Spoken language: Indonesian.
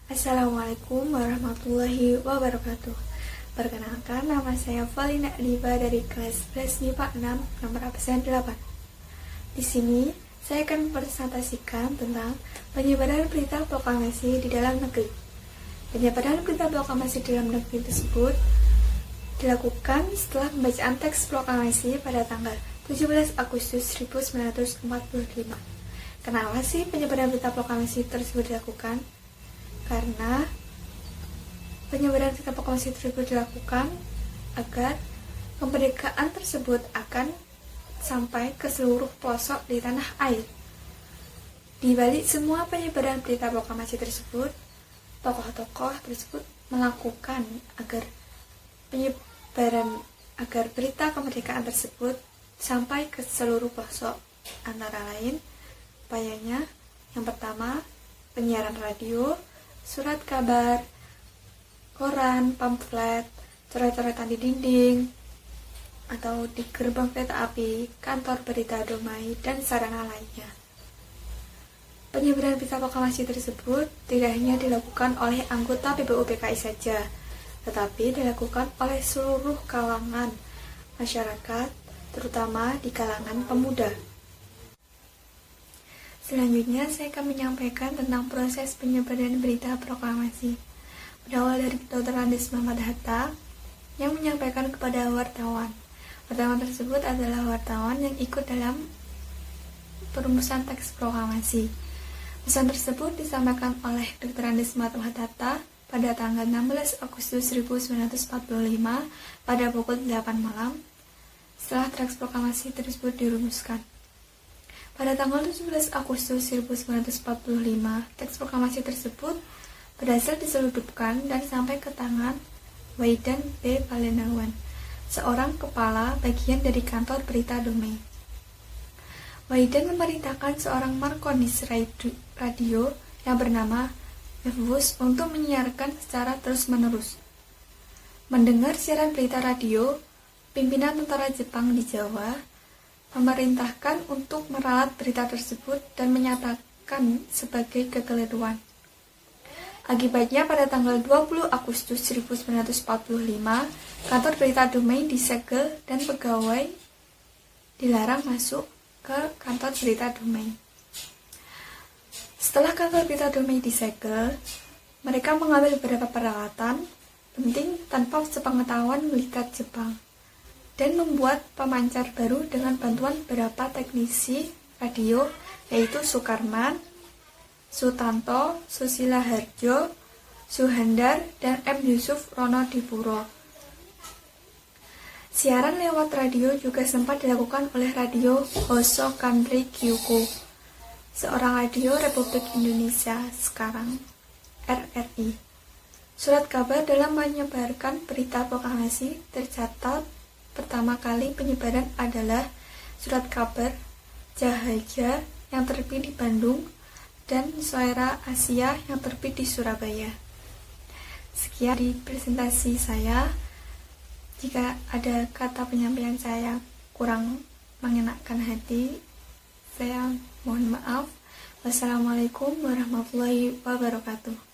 Assalamualaikum warahmatullahi wabarakatuh. Perkenalkan, nama saya Valina Diva dari kelas 11 MIPA 6, nomor absen 8. Di sini, saya akan mempresentasikan tentang penyebaran berita proklamasi di dalam negeri. Penyebaran berita proklamasi di dalam negeri tersebut dilakukan setelah pembacaan teks proklamasi pada tanggal 17 Agustus 1945. Kenapa sih penyebaran berita proklamasi tersebut dilakukan? Karena penyebaran berita proklamasi tersebut dilakukan agar kemerdekaan tersebut akan sampai ke seluruh pelosok di tanah air. Di balik semua penyebaran berita proklamasi tersebut, tokoh-tokoh tersebut melakukan agar berita kemerdekaan tersebut sampai ke seluruh pelosok, antara lain upayanya yang pertama penyiaran radio, surat kabar, koran, pamflet, coret-coretan di dinding atau di gerbang kereta api, kantor berita damai, dan sarana lainnya. Penyebaran berita proklamasi tersebut tidak hanya dilakukan oleh anggota PBUPKI saja, tetapi dilakukan oleh seluruh kalangan masyarakat, terutama di kalangan pemuda. Selanjutnya, saya akan menyampaikan tentang proses penyebaran berita proklamasi. Berawal dari Dr. Andes Muhammad Hatta yang menyampaikan kepada wartawan. Wartawan tersebut adalah wartawan yang ikut dalam perumusan teks proklamasi. Pesan tersebut disampaikan oleh Dr. Andes Muhammad Hatta pada tanggal 16 Agustus 1945 pada pukul 8 malam setelah teks proklamasi tersebut dirumuskan. Pada tanggal 17 Agustus 1945, teks proklamasi tersebut berhasil diselundupkan dan sampai ke tangan Waidan B. Palenawan, seorang kepala bagian dari kantor berita damai. Waidan memerintahkan seorang markonis radio yang bernama Yevus untuk menyiarkan secara terus-menerus. Mendengar siaran berita radio, pimpinan tentara Jepang di Jawa memerintahkan untuk meralat berita tersebut dan menyatakan sebagai kekeliruan. Akibatnya pada tanggal 20 Agustus 1945, kantor berita damai disegel dan pegawai dilarang masuk ke kantor berita damai. Setelah kantor berita damai disegel, mereka mengambil beberapa peralatan penting tanpa sepengetahuan militer Jepang dan membuat pemancar baru dengan bantuan beberapa teknisi radio, yaitu Sukarman, Sutanto, Susila Harjo, Suhandar, dan M. Yusuf Ronodipuro. Siaran lewat radio juga sempat dilakukan oleh radio Hoso Kanri Kyuko, seorang radio Republik Indonesia sekarang, RRI. Surat kabar dalam menyebarkan berita proklamasi tercatat pertama kali penyebaran adalah surat kabar Cahaya yang terbit di Bandung dan Suara Asia yang terbit di Surabaya. Sekian di presentasi saya. Jika ada kata penyampaian saya kurang mengenakkan hati, saya mohon maaf. Wassalamualaikum warahmatullahi wabarakatuh.